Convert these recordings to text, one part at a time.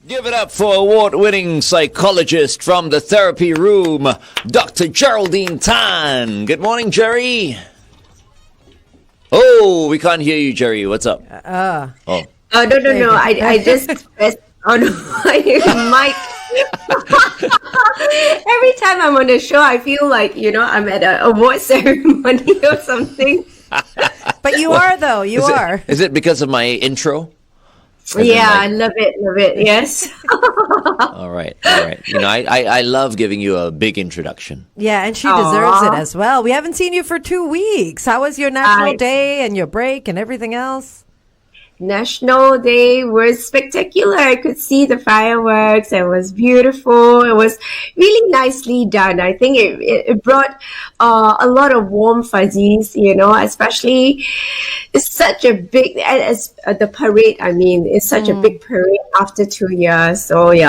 Give it up for award-winning psychologist from the therapy room, Dr. Geraldine Tan. Good morning, Jerry. Oh, we can't hear you, Jerry. What's up? Oh, no. I just pressed on my mic. Every time I'm on the show, I feel like, I'm at an award ceremony or something. But you are, though. You are. Is it because of my intro? I love it. Yes. All right. I love giving you a big introduction. Yeah, and she deserves it as well. We haven't seen you for 2 weeks. How was your National Day and your break and everything else? National Day was spectacular. I could see the fireworks. It was beautiful. It was really nicely done. I think it brought a lot of warm fuzzies, especially it's such a big, as the parade, it's such a big parade after 2 years. So it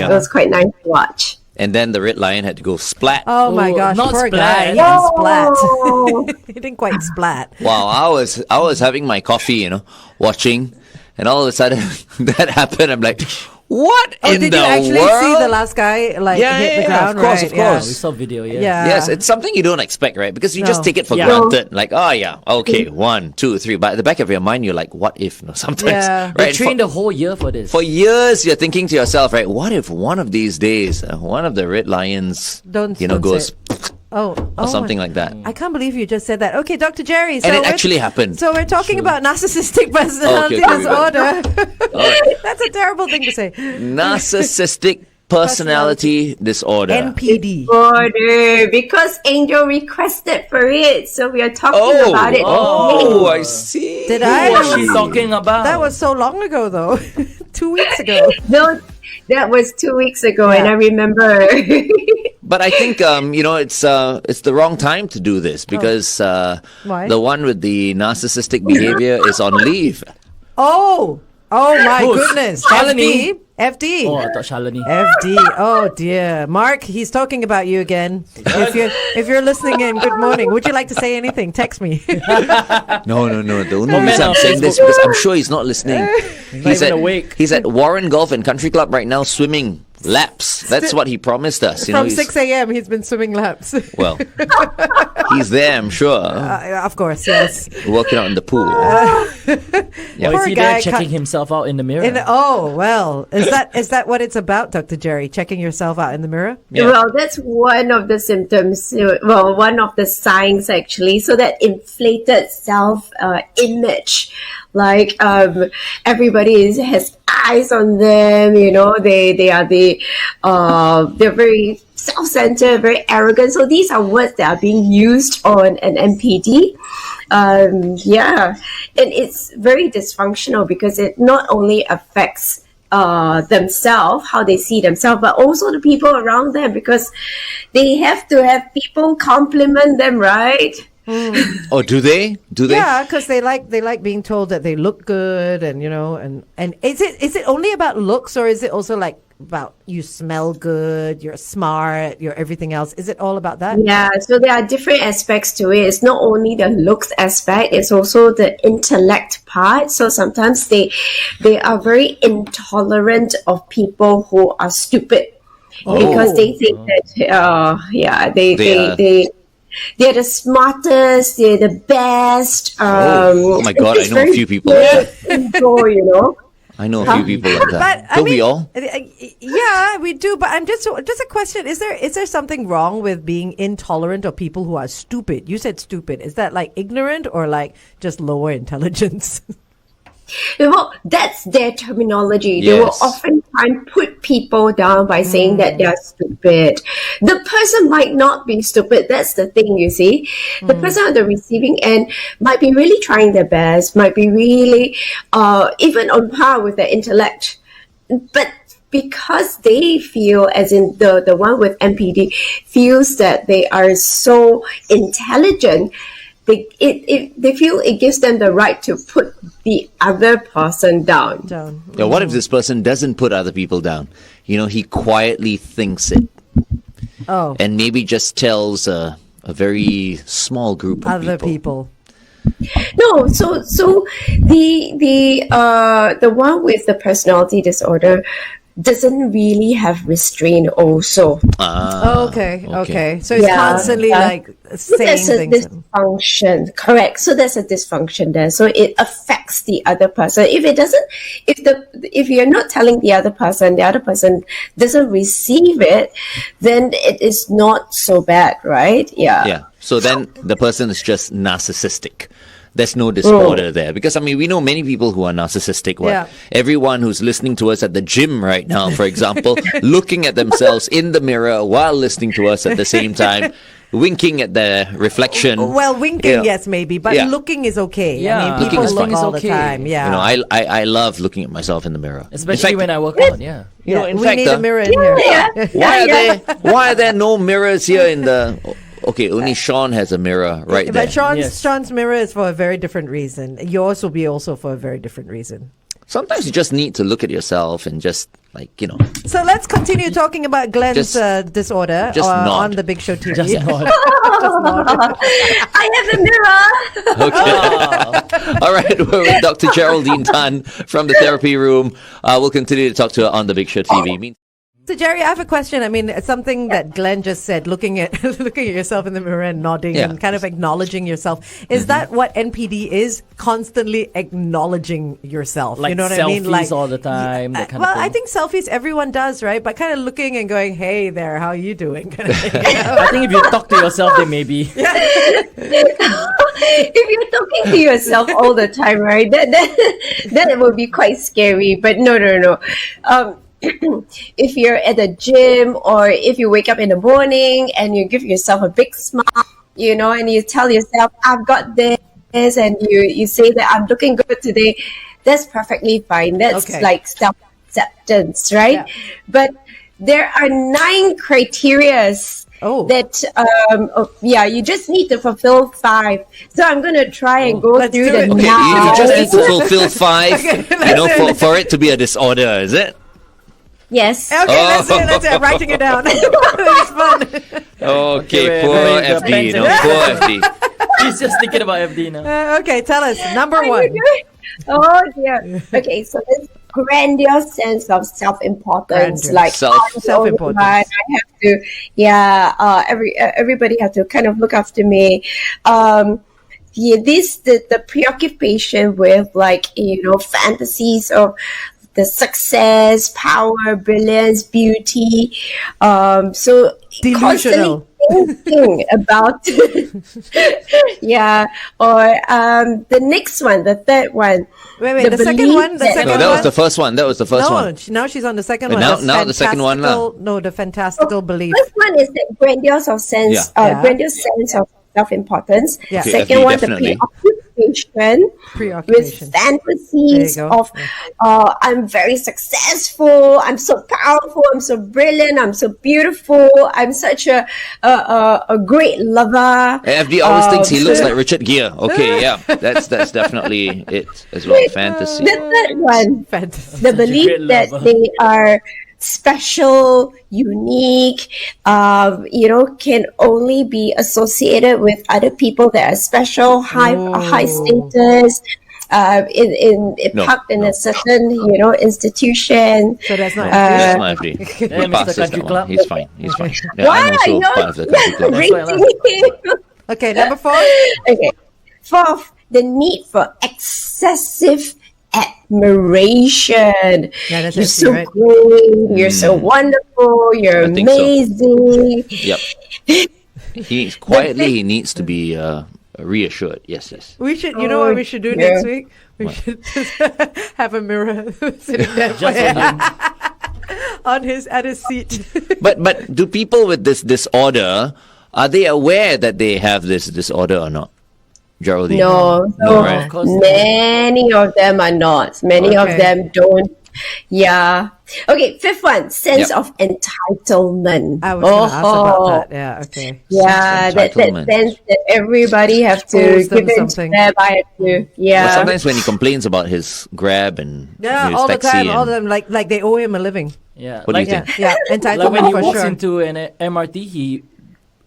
was quite nice to watch. And then the Red Lion had to go splat. Oh my gosh, not poor splat. guy. He didn't splat. He didn't quite splat. Wow, I was having my coffee, watching, and all of a sudden that happened. I'm like, what in the world? Did you actually see the last guy hit the ground? Of course. Yeah, we saw video, yeah. Yes, it's something you don't expect, right? Because you just take it for granted. Like, okay, 1, 2, 3. But at the back of your mind, you're like, what if? Sometimes, right? They trained the whole year for this. For years, you're thinking to yourself, right? What if one of these days, one of the Red Lions, goes, or something like that? I can't believe you just said that. Okay, Dr. Jerry. So and it actually happened. So we're talking about narcissistic personality disorder. That's a terrible thing to say. Narcissistic personality disorder. NPD. Disorder, because Angel requested for it, so we are talking about it. Oh, I see. Did I? What is she talking about? That was so long ago, though. 2 weeks ago. No, that was 2 weeks ago, and I remember. But I think it's the wrong time to do this because Why? The one with the narcissistic behavior is on leave. Oh my goodness. Shalini? FD. Oh, I thought Shalini. FD. Oh dear. Mark, he's talking about you again. If you're listening in, good morning. Would you like to say anything? Text me. No. The only reason I'm saying this because I'm sure he's not listening. He's not even awake. He's at Warren Golf and Country Club right now swimming laps. That's what he promised us. From 6 a.m. he's been swimming laps. Well, he's there, I'm sure. Of course, yes. Working out in the pool. Or is he there checking himself out in the mirror? Is that what it's about, Dr. Jerry? Checking yourself out in the mirror? Yeah. Well, that's one of the symptoms. Well, one of the signs actually. So that inflated self-image, like everybody has eyes on them. They're very self-centered, very arrogant. So these are words that are being used on an NPD. And it's very dysfunctional because it not only affects themselves, how they see themselves, but also the people around them, because they have to have people compliment them, right? Oh, do they? Yeah, because they like being told that they look good, and is it only about looks, or is it also like about you smell good, you're smart, you're everything else? Is it all about that? Yeah, so there are different aspects to it. It's not only the looks aspect, it's also the intellect part. So sometimes they are very intolerant of people who are stupid because they think that they're the smartest, they're the best. Oh my God, I know a few people like that. I know a few people like that. Don't we all? Yeah, we do. But I'm just a question. Is there something wrong with being intolerant of people who are stupid? You said stupid. Is that like ignorant or like just lower intelligence? Well, that's their terminology. Yes. They will often try and put people down by saying that they're stupid. The person might not be stupid. That's the thing, you see. The person on the receiving end might be really trying their best, might be really even on par with their intellect. But because they feel, as in the one with NPD, feels that they are so intelligent, they feel it gives them the right to put the other person down. Yeah, what if this person doesn't put other people down? He quietly thinks it. Oh. And maybe just tells a very small group of other people. No, so the one with the personality disorder doesn't really have restraint also. Okay. So it's constantly like saying There's a things. dysfunction, correct? So there's a dysfunction there. So it affects the other person. If it doesn't, if you're not telling the other person doesn't receive it, then it is not so bad, right? Yeah. So then the person is just narcissistic. There's no disorder there. Because, I mean, we know many people who are narcissistic. Yeah. Everyone who's listening to us at the gym right now, for example, looking at themselves in the mirror while listening to us at the same time, winking at the reflection. Well, winking, yes, maybe. But looking is okay. Yeah. I mean, people look all the time. Yeah. You know, I love looking at myself in the mirror. Especially when I work out, yeah. You know, in we fact, need a mirror in here. why are there no mirrors here in the... Okay, only Shaun has a mirror right there. But Shaun's mirror is for a very different reason. Yours will be also for a very different reason. Sometimes you just need to look at yourself and just, like, you know. So let's continue talking about Glenn's disorder on the Big Show TV. Just nod. I have a mirror. Okay. All right, we're with Dr. Geraldine Tan from the therapy room. We'll continue to talk to her on the Big Show TV. So Jerry, I have a question. I mean, it's something that Glenn just said, looking at yourself in the mirror and nodding and kind of acknowledging yourself. Is that what NPD is? Constantly acknowledging yourself. Like, you know what selfies I mean? Like all the time. That kind of thing. I think selfies everyone does, right? But kind of looking and going, "Hey there, how are you doing?" Kind of thing. I think if you talk to yourself, then maybe. If you're talking to yourself all the time, right? That would be quite scary. But no. If you're at the gym or if you wake up in the morning and you give yourself a big smile, you know, and you tell yourself, I've got this, and you say that I'm looking good today, that's perfectly fine. That's like self-acceptance, right? Yeah. But there are 9 criterias that you just need to fulfill 5. So I'm going to try and go through the 9. You just need to fulfill 5, for it to be a disorder, is it? Yes. Okay, let's do it. I'm writing it down. It's fun. Okay, poor FD. Poor FD. He's just thinking about FD now. Okay, tell us. Number 1. Oh, dear. Okay, so this grandiose sense of self-importance. Like, self-importance. I have to, everybody has to kind of look after me. The preoccupation with, like, you know, fantasies of the success, power, brilliance, beauty. So delusional. Thinking about the next one, the third one. Wait, the second one? That was the first one. No, now she's on the second one. Now the second one. No, the fantastical belief. First one is the grandiose sense of self-importance. Yeah. Okay, second one, definitely. the preoccupation with fantasies of I'm very successful, I'm so powerful, I'm so brilliant, I'm so beautiful, I'm such a great lover. FD always thinks he looks like Richard Gere. Okay, yeah, that's definitely it as well. Fantasy. The third one, fantasy. The belief that they are special, unique, can only be associated with other people that are special, high status, parked in a certain, institution. So that's not FD. He passes that one. He's fine. Yeah, Why? I'm also part of the country club. Okay, number 4. Okay. 4th, the need for excessive admiration. Yeah, you're so great. You're so wonderful. You're amazing. So. Yep. He needs to be reassured. Yes. We should. You know what we should do next week? We should just have a mirror sitting there at his seat. But do people with this disorder, are they aware that they have this disorder or not? Geraldine? No, right? Many of them are not. Many of them don't. Yeah. Okay, 5th one, sense of entitlement. I was going to ask about that. Yeah, okay. Yeah, that sense that everybody have to give in to them. But sometimes when he complains about his Grab and all the time, all of them, like they owe him a living. Yeah. What do you think? Yeah, entitlement like when he for walks sure. into an MRT,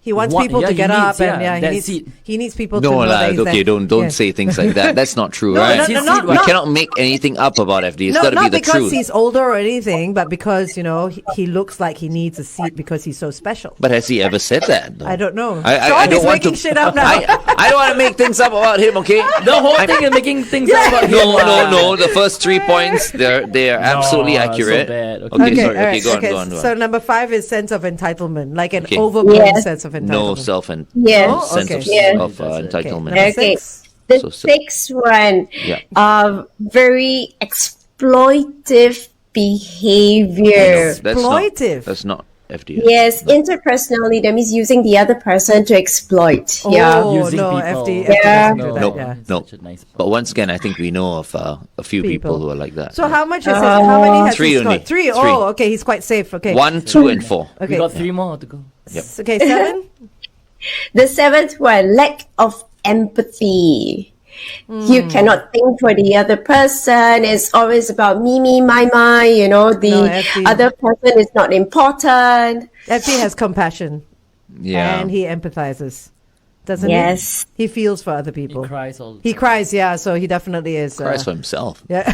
he He wants people to get up, and he needs people to know that he's okay, there. don't say things like that. That's not true, No, right? no, we cannot make anything up about FD. It's got to be not the because truth. he's older or anything, but because he looks like he needs a seat because he's so special. But has he ever said that? I don't know. I don't want making to shit up now. I don't want to make things up about him. Okay, The whole thing is making things up about him. no. The first 3 points, they are absolutely accurate. So bad. Okay, sorry. all right, Okay, go on. So number 5 is sense of entitlement, like an Okay. overblown sense of entitlement. No sense Okay. of entitlement. Number Okay. 6. The So- sixth one, Yeah. very exploitive behavior. Exploitive. That's not FD. Yes, interpersonally, that means using the other person to exploit. Yeah. Oh, Using no, people. FD Yeah. doesn't do that, No, yeah. no. Such a nice But once again, I think we know of a few people who are like that. So how much is it? How many has 3 he only. scored? 3. 3. Oh, okay. He's quite safe. Okay. 1, 2, and 4. Okay. We got 3 more to go. Yep. Okay. 7. The seventh one, lack of empathy. You cannot think for the other person. It's always about me, my. You know, the FD. other person is not important. FD has compassion Yeah. and he empathizes, doesn't Yes. he? He feels for other He people. cries all the He cries, yeah. So he definitely is. Cries for himself. Yeah.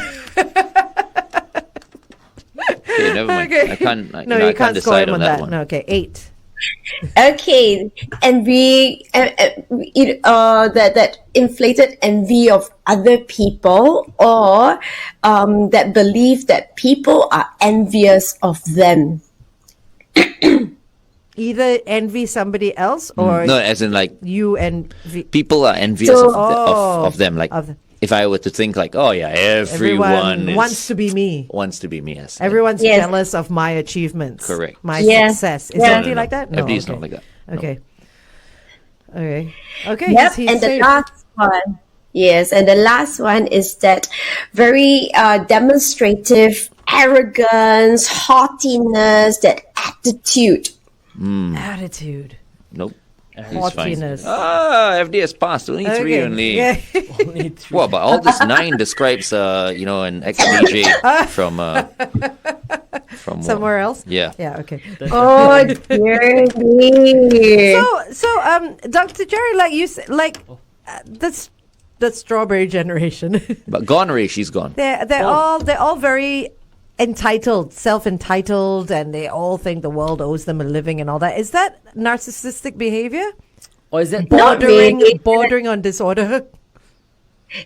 Okay, never mind. Okay. I can't. No, I you can't score decide him on on that that. one. No, okay. 8. Okay, envy, that inflated envy of other people, or that belief that people are envious of them. Either envy somebody else or No, as in like you envy. people are envious So- of them. Like Of the- if I were to think like, oh yeah, everyone wants to be me. wants to be me. Yes. Everyone's Yes. jealous of my achievements. Correct. My Yes. success. Is Yeah. FD like that? No. FD is okay. not like that. No. Okay. Okay. Okay. Yep, he's and the safe. last one. Yes, and the last one is that very demonstrative arrogance, haughtiness, that attitude. Attitude. Nope. He's fine. Haughtiness. FD has passed. Only 3 Okay. only. Yeah. Only 3. Well, but all this 9 describes an ex-DJ from Somewhere else? Yeah. Yeah, okay. Oh, dear me. So, Dr. Jerry, like you said, that's the strawberry generation. But Gonorrhea, she's gone. they're all very entitled, self-entitled, and they all think the world owes them a living and all that. Is that narcissistic behavior? Or is that Not really. Bordering on disorder?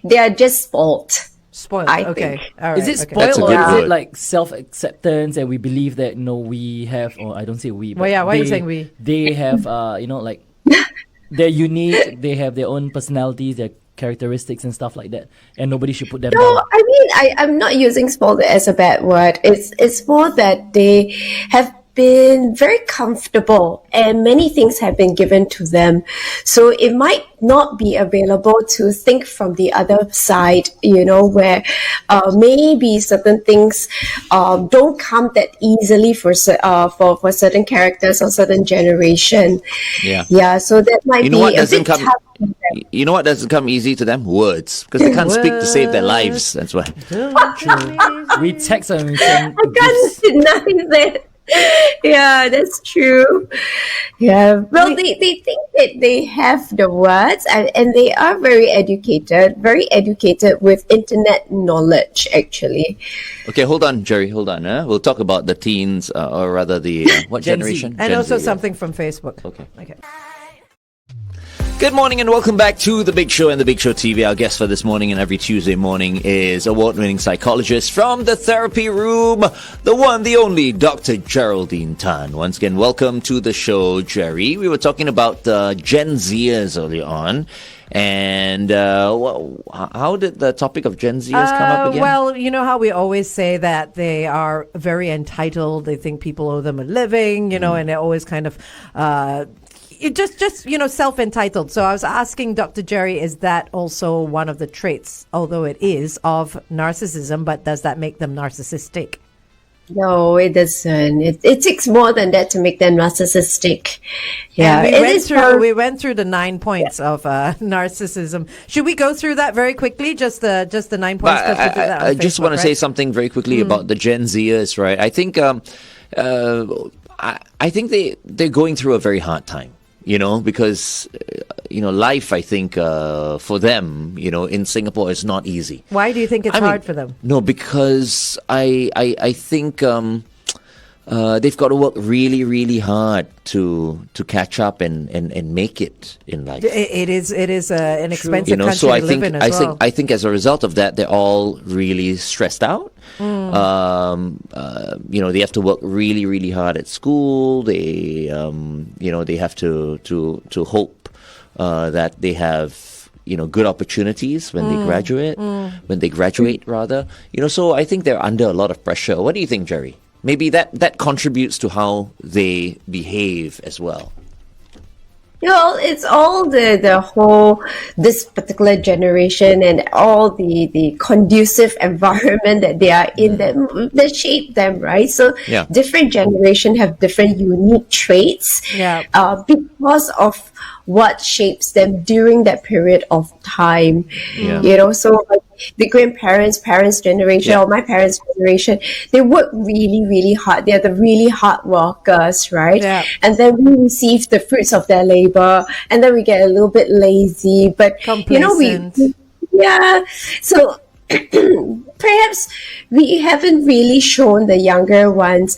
They are just spoiled. Spoiled. I okay. think. All right. Is it okay. That's spoiled a or good is word. it like self-acceptance and we believe that we have, or I don't say we, but Well, yeah, why are you saying we? They have, like they're unique, they have their own personalities, their characteristics and stuff like that, and nobody should put them No, down. I mean, I'm not using spoiled as a bad word. It's more that they have been very comfortable and many things have been given to them. So it might not be available to think from the other side, where maybe certain things don't come that easily for certain characters or certain generation. Yeah. Yeah, so that might You know be what a doesn't bit come? tough. You know what doesn't come easy to them? Words, because they can't speak to save their lives. That's why. We text and we send I gifts. can't nothing there. Yeah, that's true. Yeah. Well, they think that they have the words and they are very educated with internet knowledge, actually. Okay, hold on, Jerry. Hold on. We'll talk about the teens, or rather the what Gen Z. generation? And Gen also Z, yeah. something from Facebook. Okay. Okay. Good morning and welcome back to The Big Show and The Big Show TV. Our guest for this morning and every Tuesday morning is award-winning psychologist from the therapy room, the one, the only, Dr. Geraldine Tan. Once again, welcome to the show, Jerry. We were talking about Gen Zers earlier on. And how did the topic of Gen Zers come up again? Well, you know how we always say that they are very entitled. They think people owe them a living, and they're always kind of just self-entitled. So I was asking Dr. Jerry, is that also one of the traits, although it is, of narcissism, but does that make them narcissistic? No, it doesn't. It takes more than that to make them narcissistic. Yeah, And it we went through the 9 points of narcissism. Should we go through that very quickly? Just the 9 points. But I just want to say something very quickly about the Gen Zers, right? I think I think they're going through a very hard time. because life, I think, for them, in Singapore is not easy. Why do you think it's hard for them? No, because I think they've got to work really, really hard to catch up and make it in life. It is an expensive country so to live in as well. I think as a result of that, they're all really stressed out. They have to work really, really hard at school. They they have to hope that they have good opportunities when they graduate rather. So I think they're under a lot of pressure. What do you think, Jerry? Maybe that contributes to how they behave as well. It's all the whole, this particular generation and all the conducive environment that they are in that shape them, right? So different generation have different unique traits because of what shapes them during that period of time. So like the grandparents, parents' generation, or my parents' generation, they work really, really hard. They're the really hard workers, right? Yeah. And then we receive the fruits of their labor, and then we get a little bit lazy. But complacent. So perhaps we haven't really shown the younger ones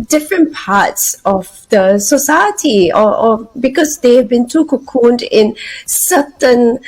different parts of the society, or because they have been too cocooned in certain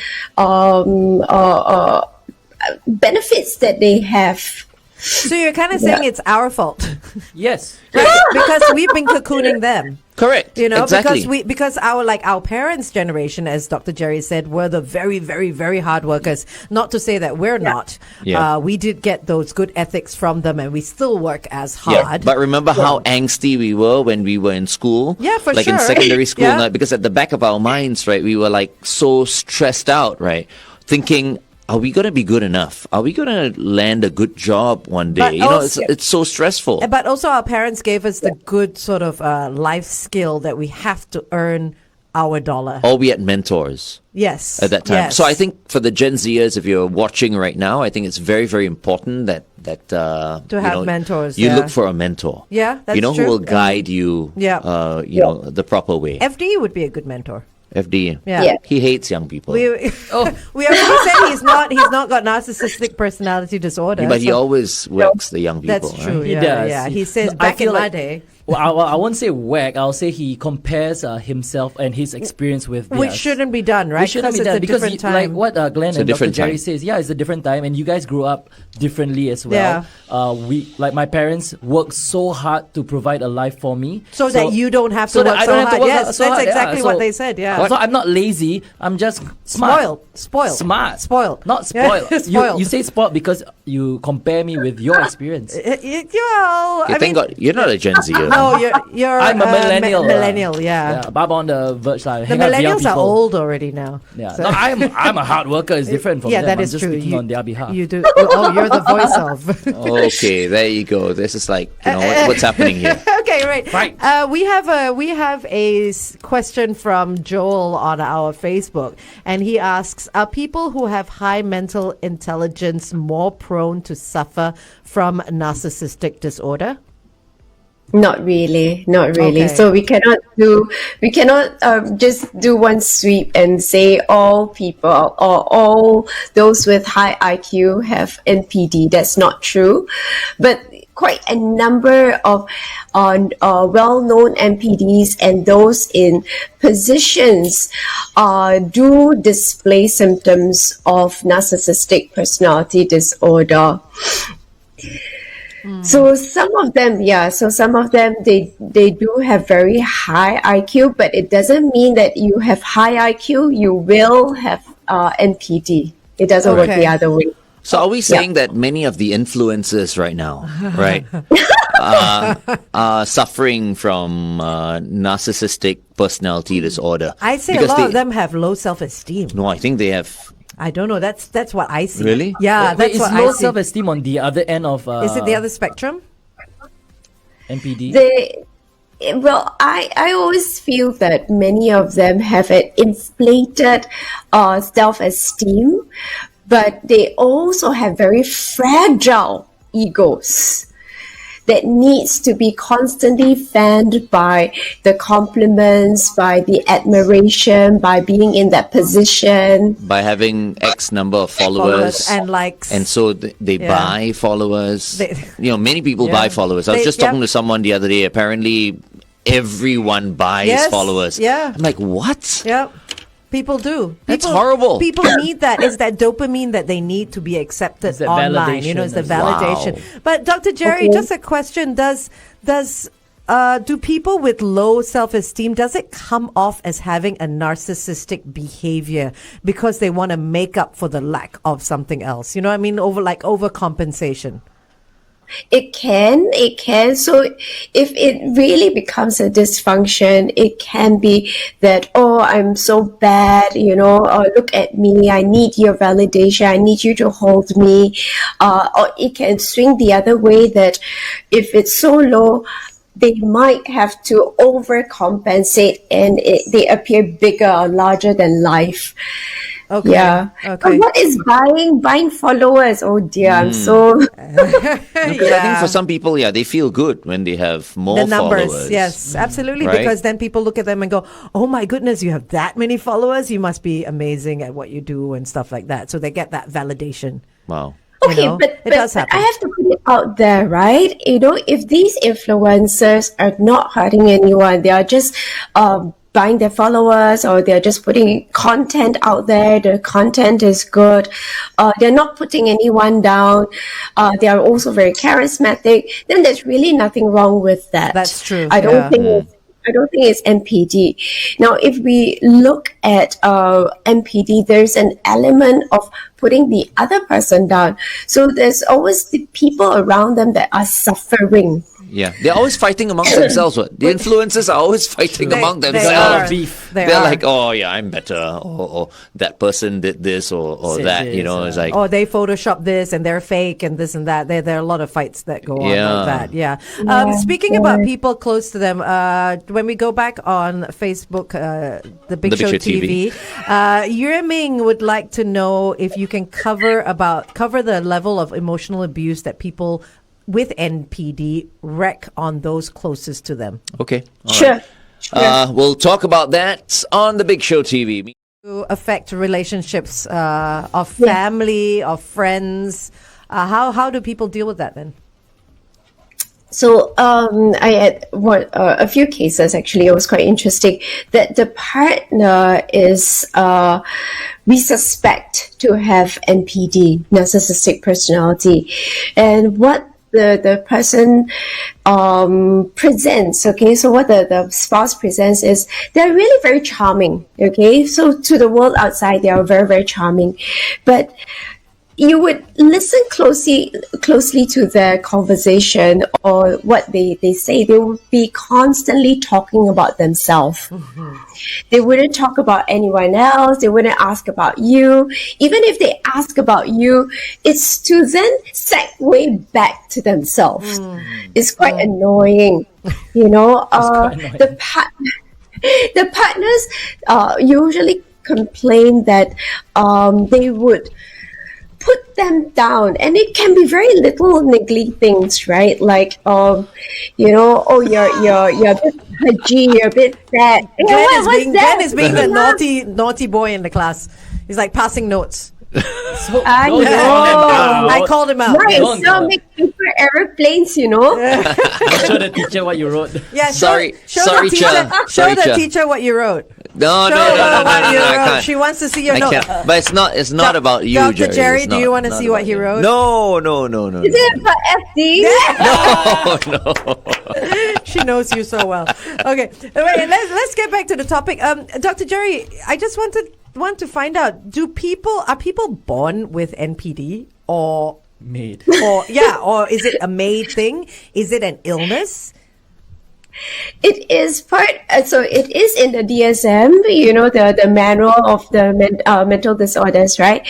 benefits that they have. So you're kind of saying it's our fault. Yes. Because we've been cocooning them. Correct. Exactly. because our parents' generation, as Dr. Jerry said, were the very, very, very hard workers. Not to say that we're not. Yeah. We did get those good ethics from them, and we still work as hard. Yeah. But remember how angsty we were when we were in school? Yeah, for like sure. Like in secondary school, because at the back of our minds, right, we were like so stressed out, right, thinking, are we going to be good enough? Are we going to land a good job one day? But it's so stressful. But also our parents gave us the good sort of life skill that we have to earn our dollar. Or we had mentors. Yes. At that time. Yes. So I think for the Gen Zers, if you're watching right now, I think it's very, very important that to have mentors. You look for a mentor. Yeah, that's true. Who will guide you, the proper way. FD would be a good mentor. FD. Yeah. He hates young people. We already said he's not got narcissistic personality disorder. But he always whacks the young people. That's true. Right? He does. Yeah. He says back in my day. Well, I won't say whack. I'll say he compares himself and his experience with theirs. Which shouldn't be done, right? Which shouldn't be done because, like what Glenn and Dr. Jerry says, it's a different time, and you guys grew up differently as well. Yeah. My parents worked so hard to provide a life for me, so that you don't have to work so hard. Yes, that's exactly what they said. Yeah. So I'm not lazy. I'm just smart. Spoiled. Smart. Spoiled. Not spoiled. Spoiled. You say spoiled because you compare me with your experience. Thank God you're not a Gen Z. No, you're. I'm a millennial. Millennial, yeah. But I'm on the verge. The millennials are old already now. Yeah, so. No, I'm a hard worker. It's different from them. That is I'm just true. Speaking on their behalf. You do. Oh, you're the voice of. Okay, there you go. This is like what's happening here. Okay, right. We have a question from Joel on our Facebook, and he asks: are people who have high mental intelligence more prone to suffer from narcissistic disorder? Not really. Okay. So we cannot just do one sweep and say all people or all those with high IQ have NPD. That's not true. But quite a number of well-known NPDs and those in positions do display symptoms of narcissistic personality disorder. So some of them, they do have very high IQ, but it doesn't mean that you have high IQ, you will have NPD. It doesn't work the other way. So are we saying that many of the influencers right now, right, are suffering from narcissistic personality disorder? I'd say a lot of them have low self-esteem. No, I think they have. I don't know. That's what I see. Really? Yeah, that's what I see. Is low self-esteem on the other end of... is it the other spectrum? NPD? I always feel that many of them have an inflated self-esteem, but they also have very fragile egos. that needs to be constantly fanned by the compliments, by the admiration, by being in that position. By having X number of followers and likes. And so they buy followers. Many people buy followers. I was just talking to someone the other day. Apparently, everyone buys followers. Yeah. I'm like, what? Yeah. People do. That's horrible. People need that. It's that dopamine that they need to be accepted online. It's the validation. Wow. But Dr. Jerry, just a question: do people with low self-esteem, does it come off as having a narcissistic behavior because they want to make up for the lack of something else? You know what I mean? Overcompensation. It can. So if it really becomes a dysfunction, it can be that, I'm so bad, look at me, I need your validation, I need you to hold me. Or it can swing the other way, that if it's so low, they might have to overcompensate and they appear bigger or larger than life. Okay. Yeah. Okay. But what is buying followers? Oh dear, I'm so. Because I think for some people, they feel good when they have more the numbers. followers. Yes, absolutely. Right? Because then people look at them and go, "Oh my goodness, you have that many followers. You must be amazing at what you do and stuff like that." So they get that validation. Wow. Okay, but I have to put it out there, right? If these influencers are not hurting anyone, they are just buying their followers, or they're just putting content out there, the content is good, they're not putting anyone down, they are also very charismatic, then there's really nothing wrong with that. That's true. I don't think it's NPD. Now, if we look at NPD, there's an element of putting the other person down. So there's always the people around them that are suffering. Yeah, they're always fighting amongst themselves. The influencers are always fighting among themselves. They're like, I'm better, or that person did this, or that. It's like, they photoshopped this and they're fake and this and that. There are a lot of fights that go on like that. Yeah. Speaking about people close to them, when we go back on Facebook, the Big Show TV, Yue Ming would like to know if you can cover the level of emotional abuse that people with NPD wreck on those closest to them. Okay. Sure. We'll talk about that on the Big Show TV. To affect relationships of family, of friends. How do people deal with that then? So I had a few cases, actually. It was quite interesting that the partner is we suspect to have NPD, narcissistic personality, and what the person presents, okay, so what the spouse presents is they're really very charming, okay, so to the world outside they are very, very charming, but you would listen closely to their conversation or what they say. They would be constantly talking about themselves. Mm-hmm. They wouldn't talk about anyone else. They wouldn't ask about you. Even if they ask about you, it's to then segue back to themselves. It's quite annoying, The partners usually complain that they would put them down, and it can be very little niggly things, right? Like, you're a bit pudgy, you're a bit fat. Glenn is being the naughty boy in the class. He's like passing notes. I know. I called him out. Right, so make paper airplanes, Show the teacher what you wrote. Yeah, show the teacher what you wrote. No, I can't. She wants to see your note. But it's not about you, Dr. Jerry. Jerry, do you want to see what he wrote? No. Is it about No. FD? She knows you so well. Okay, wait, let's get back to the topic. Dr. Jerry, I just want to find out: are people born with NPD or made? Or is it a made thing? Is it an illness? It is so it is in the DSM, the manual of the mental disorders, right?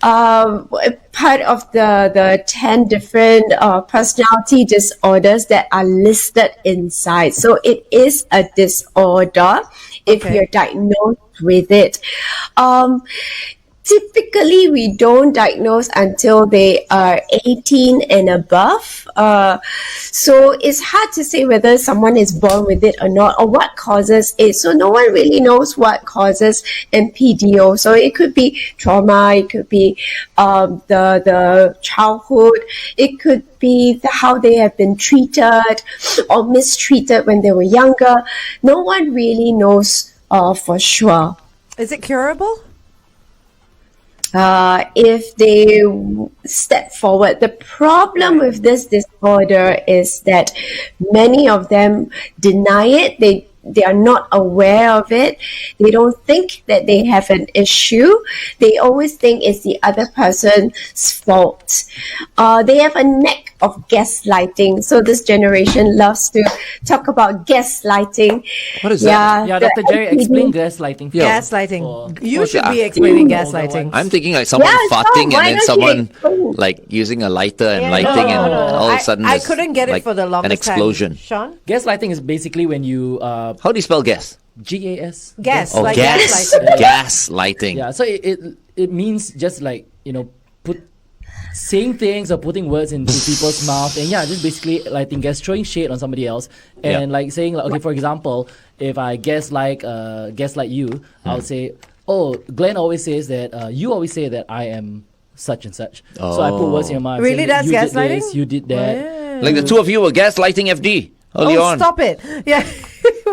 Part of the 10 different personality disorders that are listed inside. So it is a disorder if you're diagnosed with it. typically we don't diagnose until they are 18 and above. So it's hard to say whether someone is born with it or not, or what causes it. So no one really knows what causes NPDO. So it could be trauma, it could be the childhood, it could be how they have been treated or mistreated when they were younger. No one really knows for sure. Is it curable? If they step forward. The problem with this disorder is that many of them deny it. They are not aware of it. They don't think that they have an issue. They always think it's the other person's fault. They have a knack of gaslighting. So this generation loves to talk about gaslighting. What is that? Yeah, Dr. Jerry, explain gaslighting. Gaslighting. You should be explaining gaslighting. I'm thinking like someone farting and then someone like using a lighter and lighting and all of a sudden I couldn't get it like for the longest an explosion. time. Sean? Gaslighting is basically when you How do you spell gas? GAS. Gas. Oh, like gas. gaslighting. Gaslighting. Yeah, so it means just like, saying things or putting words into people's mouth, and just basically lighting gas, throwing shade on somebody else, and like saying like, okay, for example, if I gaslight you, I'll say, oh, Glenn always says that you always say that I am such and such. So I put words in your mouth. Really, saying, that's you gaslighting? Did this, you did that. Like the two of you were gaslighting FD early on. Stop it. Yeah.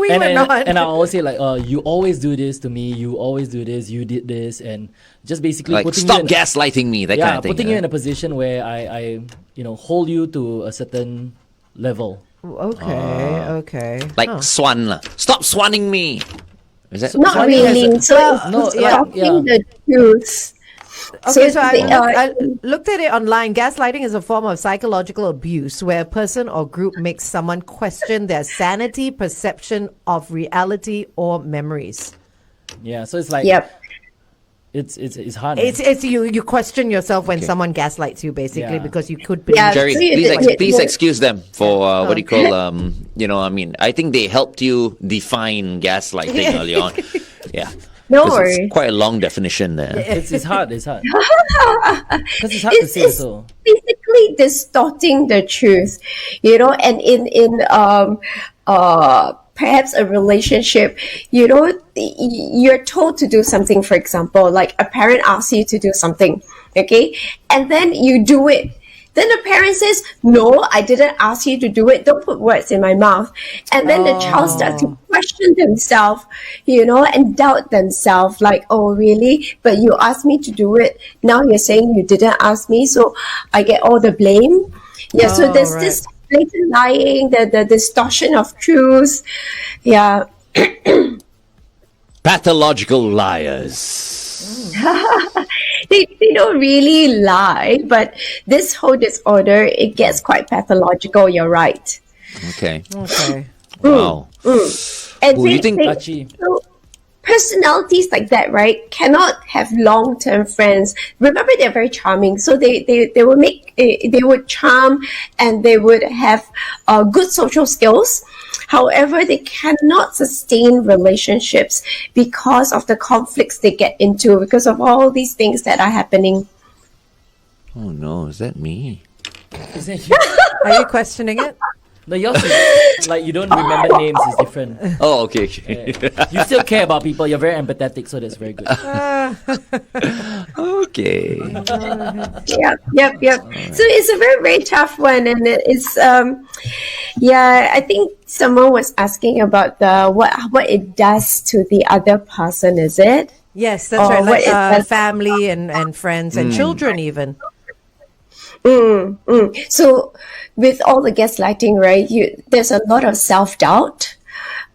we were not. And I always say like, you always do this to me, you always do this, you did this, and just basically Like, putting stop you in, gaslighting me, that kind of thing. putting you in a position where I hold you to a certain level. Okay. Like swan. Stop swanning me. Is that Not really. So it's talking the truth. Okay, so I looked at it online. Gaslighting is a form of psychological abuse where a person or group makes someone question their sanity, perception of reality, or memories. Yeah, so it's like it's hard. It's you question yourself when someone gaslights you, basically, because you could be. Jerry, please excuse them for what do you call I think they helped you define gaslighting early on. Yeah. No worries. It's quite a long definition there. It's hard. It's hard. Because it's hard to say so. Basically distorting the truth, and in perhaps a relationship, you're told to do something, for example, like a parent asks you to do something, okay? And then you do it. Then the parent says, no, I didn't ask you to do it. Don't put words in my mouth. And then the child starts to question themselves, and doubt themselves, like, oh, really? But you asked me to do it. Now you're saying you didn't ask me, so I get all the blame. Yeah, so there's this blatant lying, the distortion of truth. Yeah. Pathological liars. They don't really lie, but this whole disorder, it gets quite pathological. You're right. Okay. And Wow. You think so personalities like that, right, cannot have long-term friends. Remember, they're very charming, so they would charm, and they would have good social skills. However, they cannot sustain relationships because of the conflicts they get into, because of all these things that are happening. Oh no, is that me? Is that you? Are you questioning it? No, yours is, like, you don't remember names is different. Oh, okay. You still care about people. You're very empathetic, so that's very good. Okay. Yep. So it's a very, very tough one, and it's I think someone was asking about what it does to the other person. Is it? Yes, that's right. Like family and friends and children even. So with all the gaslighting, right, there's a lot of self-doubt.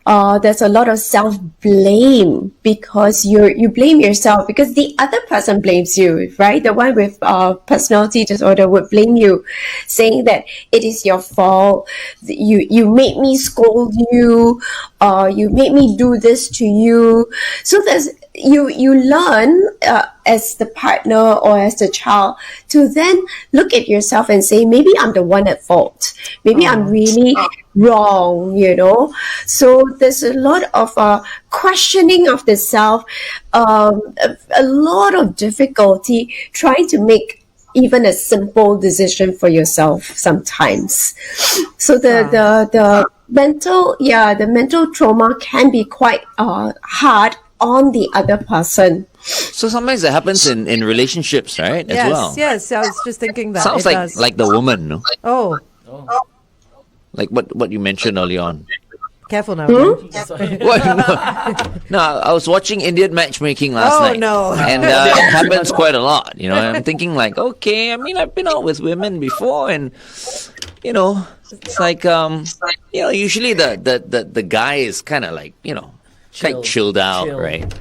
There's a lot of self-blame because you blame yourself because the other person blames you, right? The one with personality disorder would blame you, saying that it is your fault. You made me scold you. You made me do this to you. So you learn as the partner or as the child to then look at yourself and say, maybe I'm the one at fault. Maybe I'm really wrong, So there's a lot of questioning of the self, a lot of difficulty trying to make even a simple decision for yourself sometimes. So the mental trauma can be quite hard on the other person. So sometimes it happens in relationships, right? As well. Yes. I was just thinking that. Sounds like the woman, no? Oh. Like what you mentioned early on. Careful now. What? No, I was watching Indian matchmaking last night. Oh, no. And it happens quite a lot, I'm thinking like, okay, I mean, I've been out with women before and, it's like, usually the guy is kind of like, quite chilled out, right?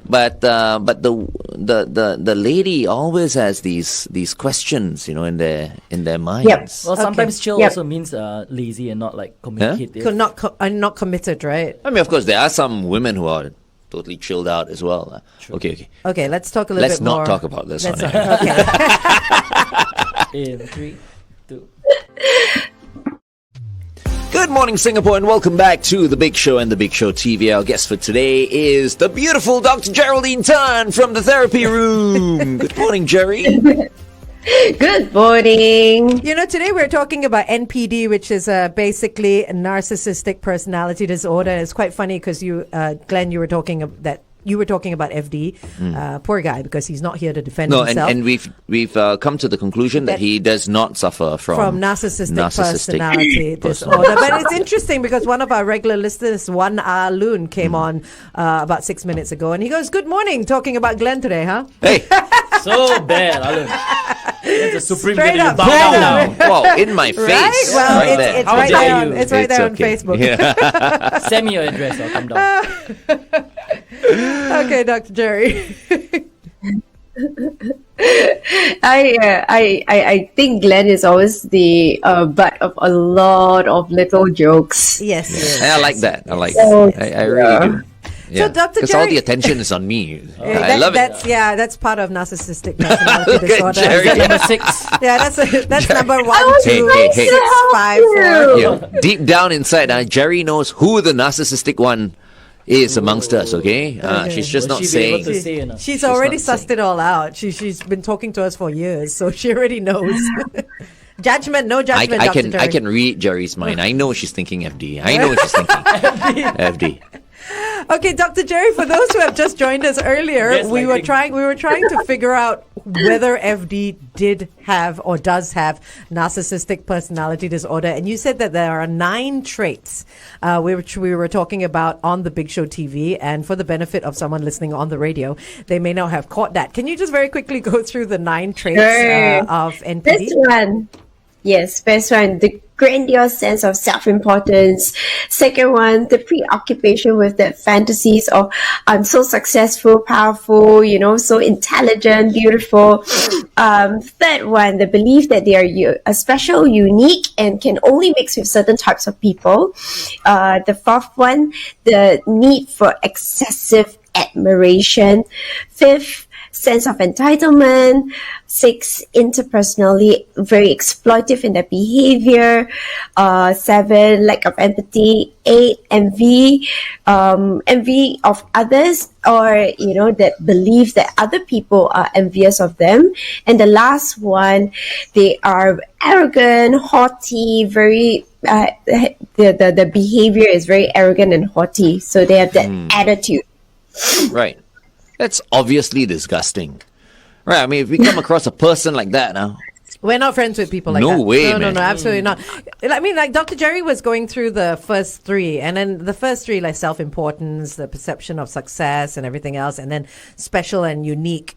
But the lady always has these questions, in their minds. Yep. Well, sometimes chill also means lazy and not like communicative. Not committed, right? I mean, of course, there are some women who are totally chilled out as well. Okay. Okay, let's talk a little bit more. Let's not talk about this on air. Okay. In 3, 2. Good morning, Singapore, and welcome back to The Big Show and The Big Show TV. Our guest for today is the beautiful Dr. Geraldine Tan from the therapy room. Good morning, Jerry. Good morning. Today we're talking about NPD, which is basically a narcissistic personality disorder. It's quite funny because Glenn, you were talking about FD, poor guy, because he's not here to defend himself. And we've come to the conclusion that he does not suffer from narcissistic personality disorder. But it's interesting because one of our regular listeners, Wan Ah Loon, came on about 6 minutes ago, and he goes, "Good morning, talking about Glenn today, huh?" Hey, So bad, Alan. It's a supreme Straight video. up. Bow down now. wow, in my face. Right? Well, right there. it's How right dare there. you. It's right It's there okay. on Facebook. Yeah. Send me your address. I'll come down. Okay, Dr. Jerry. I think Glenn is always the butt of a lot of little jokes. Yes. I like that. I like So, that. I really do. Yeah. Dr. Because all Jerry- the attention is on me. I love it. That's part of narcissistic personality Look at disorder. Jerry. Number 6. Yeah, that's number 1, was 2, Hey, hey, 6, hey. 5, 4. Yeah. Deep down inside, Jerry knows who the narcissistic one is amongst us, okay? She's just Will not she be able saying. to say enough? She's already not sussed it all out. She's been talking to us for years, so she already knows. Judgment, no judgment, I Dr. can Jerry. read Jerry's mind. I know she's thinking FD. I know she's thinking FD. Okay, Dr. Jerry, for those who have just joined us earlier, Yes, we were lighting. trying to figure out whether FD did have or does have narcissistic personality disorder, and you said that there are 9 traits which we were talking about on the Big Show TV, and for the benefit of someone listening on the radio, they may not have caught that. Can you just very quickly go through the 9 traits Sure. of NPD? First one. Yes, first one, the grandiose sense of self-importance. Second one, the preoccupation with the fantasies of I'm so successful, powerful, so intelligent, beautiful. Third one, the belief that they are special, unique, and can only mix with certain types of people. The fourth one, the need for excessive admiration. Fifth, sense of entitlement. 6, interpersonally very exploitive in their behavior. 7, lack of empathy. 8, envy. Envy of others, or that belief that other people are envious of them. And the last one, they are arrogant, haughty, very the behavior is very arrogant and haughty, so they have that attitude. Right. That's obviously disgusting. Right. I mean, if we come across a person like that now, We're not friends with people like No that. way, No, man. no, absolutely not. I mean, like Dr. Jerry was going through the first 3, and then the first 3, like self-importance, the perception of success and everything else, and then special and unique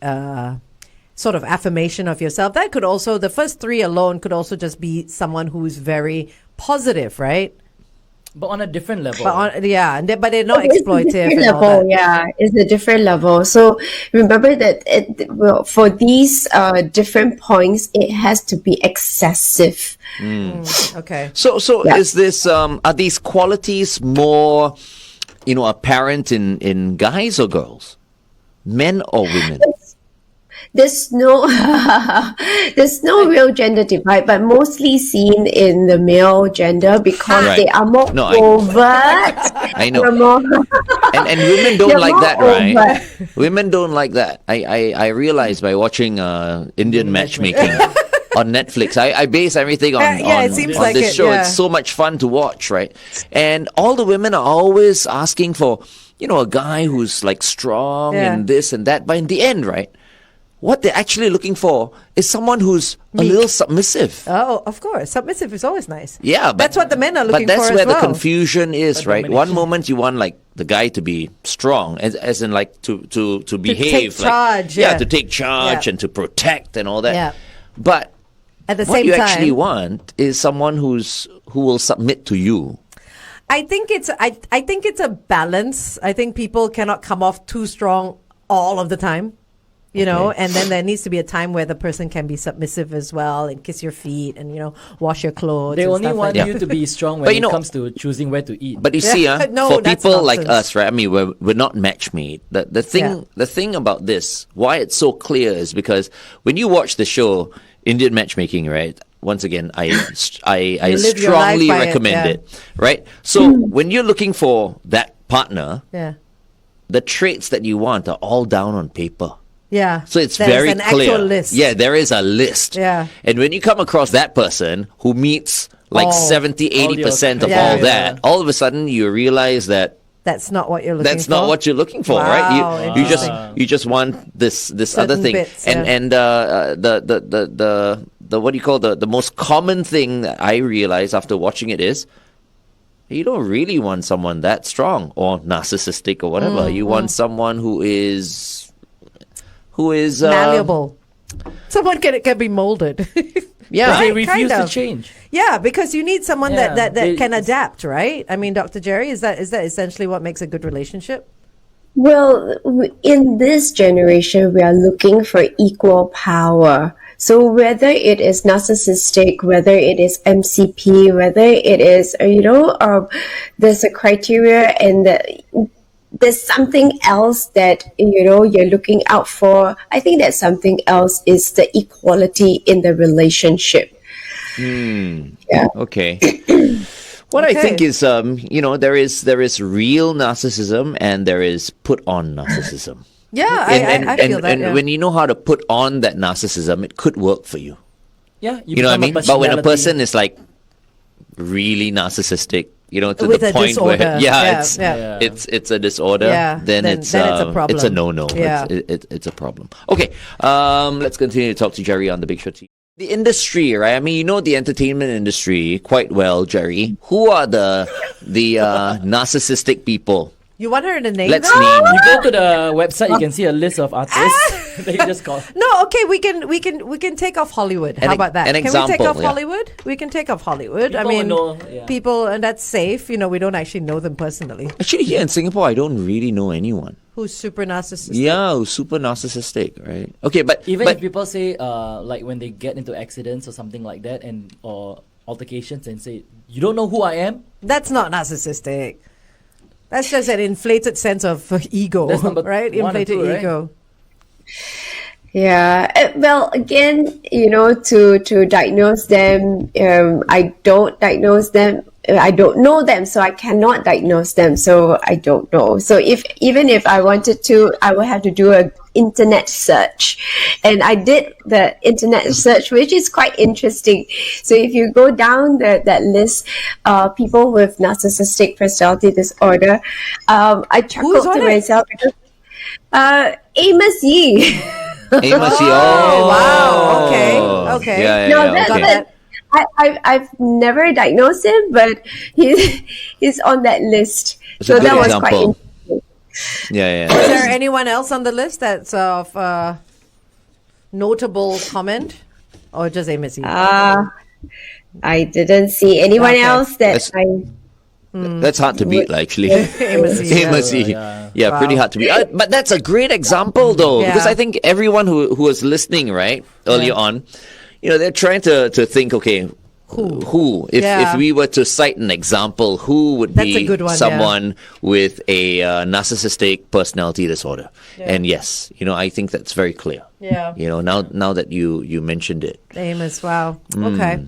sort of affirmation of yourself. That could also, the first 3 alone could also just be someone who's very positive, right? But on a different level. But but they're not It's a exploitive different and all level, that. yeah, it's a different level. So remember that for these different points, it has to be excessive. Okay. So Yeah. is this are these qualities more apparent in guys or girls? Men or women? There's no there's no real gender divide, but mostly seen in the male gender because Right. they are more No, overt. I know. They're more And women don't They're like more that, right? overt. Women don't like that. I realized by watching Indian matchmaking on Netflix. I base everything on, Yeah, it on, seems on like this it, show. yeah. It's so much fun to watch, right? And all the women are always asking for, a guy who's like strong Yeah. and this and that. But in the end, right, what they're actually looking for is someone who's a little submissive. Oh, of course. Submissive is always nice. Yeah, but That's what the men are looking But that's for where as the well. confusion is, right? One domination. moment you want like the guy to be strong, as in like to behave, take like, charge, yeah, yeah. to take charge Yeah. and to protect and all that. Yeah. But At the what same you time, actually want is someone who will submit to you. I think it's a balance. I think people cannot come off too strong all of the time. And then there needs to be a time where the person can be submissive as well and kiss your feet and, wash your clothes. They and only stuff want like you that. to be strong when But it comes to choosing where to eat. But you see, No, for that's people like nonsense. us, right? I mean, we're not match made. The thing about this, why it's so clear, is because when you watch the show Indian matchmaking, right? Once again, I You live your life strongly by it, recommend yeah. it, right? So when you're looking for that partner, Yeah. the traits that you want are all down on paper. Yeah. So it's There's very an clear. actual list. Yeah, there is a list. Yeah. And when you come across that person who meets like All. 70, 80% of Yeah. all Yeah. that, all of a sudden you realize that That's not what you're looking for. that's not what you're looking for, Wow, right? You interesting. just want this other Certain thing, bits, and yeah. the what do you call the most common thing that I realize after watching it is, you don't really want someone that strong or narcissistic or whatever. You want someone who is malleable. Someone can be molded. Yeah, They Right, refuse kind to of. change. Yeah, because you need someone Yeah, that they- can adapt, right? I mean, Dr. Jerry, is that essentially what makes a good relationship? Well, in this generation, we are looking for equal power. So whether it is narcissistic, whether it is MCP, whether it is, there's a criteria and there's something else that, you're looking out for. I think that something else is the equality in the relationship. Yeah. Okay. What I Okay. think is, there is real narcissism and there is put on narcissism. Yeah, And I feel that. and Yeah. when you know how to put on that narcissism, it could work for you. Yeah, You know what I mean? But when a personality. person is like really narcissistic, to With the a point where disorder. yeah, Yeah. it's a disorder, Yeah, then then it's it's a it's a problem. no-no. Yeah. It's a problem. Okay, let's continue to talk to Jerry on the Big Show TV. The industry, right? I mean, you know the entertainment industry quite well, Jerry. Who are the narcissistic people? You want her to name Let's them? name. You go to the website, you can see a list of artists that you just call. No, okay, we can take off Hollywood. How about that? an Can we take example, off yeah. Hollywood? We can take off Hollywood. I People mean, know, yeah. people, and that's safe. We don't actually know them personally. Actually, here in Singapore, I don't really know anyone. Who's super narcissistic? Yeah, who's super narcissistic, right? Okay, but Even but if people say, like when they get into accidents or something like that, or altercations, and say, "You don't know who I am." That's not narcissistic. That's just an inflated sense of ego, That's number right? one or Inflated two, right? ego. Yeah. Well, again, to diagnose them, I don't diagnose them. I don't know them, so I cannot diagnose them. So I don't know. So even if I wanted to, I would have to do an internet search, and I did the internet search, which is quite interesting. So if you go down that list, people with narcissistic personality disorder, I chuckled on to it? myself because Amos Yee. Amos, wow, okay. Yeah, No, yeah, that's okay. that. I've never diagnosed him, but he's on that list. It's a So good that was example. quite interesting. Yeah. Is there anyone else on the list that's of notable comment, or just Amos? I didn't see anyone Okay. else that That's- That's hard to beat, actually. Amos. Amos, yeah, pretty hard to beat. But that's a great example, though, Yeah. because I think everyone who was listening, right, earlier on, they're trying to think, okay, Who? If we were to cite an example, who would That's be a good one, someone with a narcissistic personality disorder? And yes, I think that's very clear. Yeah. Now that you mentioned it. Amos, wow. Okay.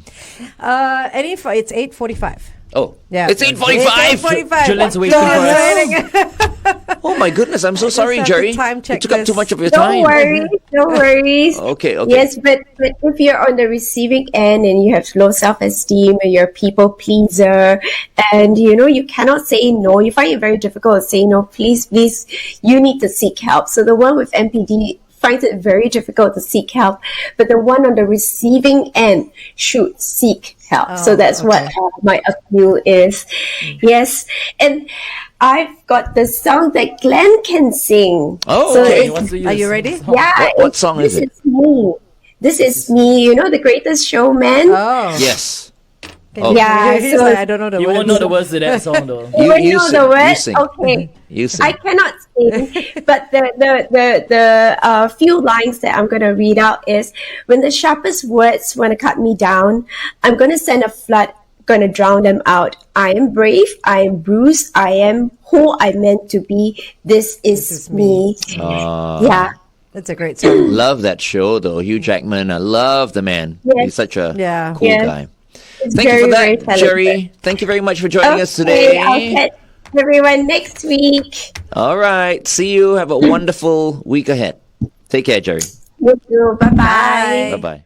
It's 8:45. Oh, Yeah. it's 8:45. 8:45. Julian's waiting for us. Oh my goodness, I'm so sorry, have to Jerry. time We check took up this. too much of your No time. worries, no worries. Okay. Yes, but if you're on the receiving end and you have low self-esteem and you're a people pleaser and you cannot say no, you find it very difficult to say no, please, you need to seek help. So the one with MPD finds it very difficult to seek help, but the one on the receiving end should seek help. So that's what my appeal is. Yes, and I've got the song that Glenn can sing. Oh, So okay. it's- Are you ready? yeah. What song is it? This is me. This is me. The Greatest Showman. Oh. Yes. Yeah, He's so- like, I don't know the You words. won't know the words to that song though. You You know sing, the you word? sing. Okay. You sing. I cannot sing, but the few lines that I'm gonna read out is: when the sharpest words wanna cut me down, I'm gonna send a flood, gonna drown them out. I am brave, I am bruised, I am who I meant to be. This is me. Yeah. That's a great song. Love that show though. Hugh Jackman. I love the man. Yes. He's such a Yeah. cool Yes. guy. It's Thank very, you for very that, talented. Jerry. Thank you very much for joining us Okay, I'll today. catch everyone next week. All right. See you. Have a wonderful week ahead. Take care, Jerry. You too. Bye-bye. Bye bye.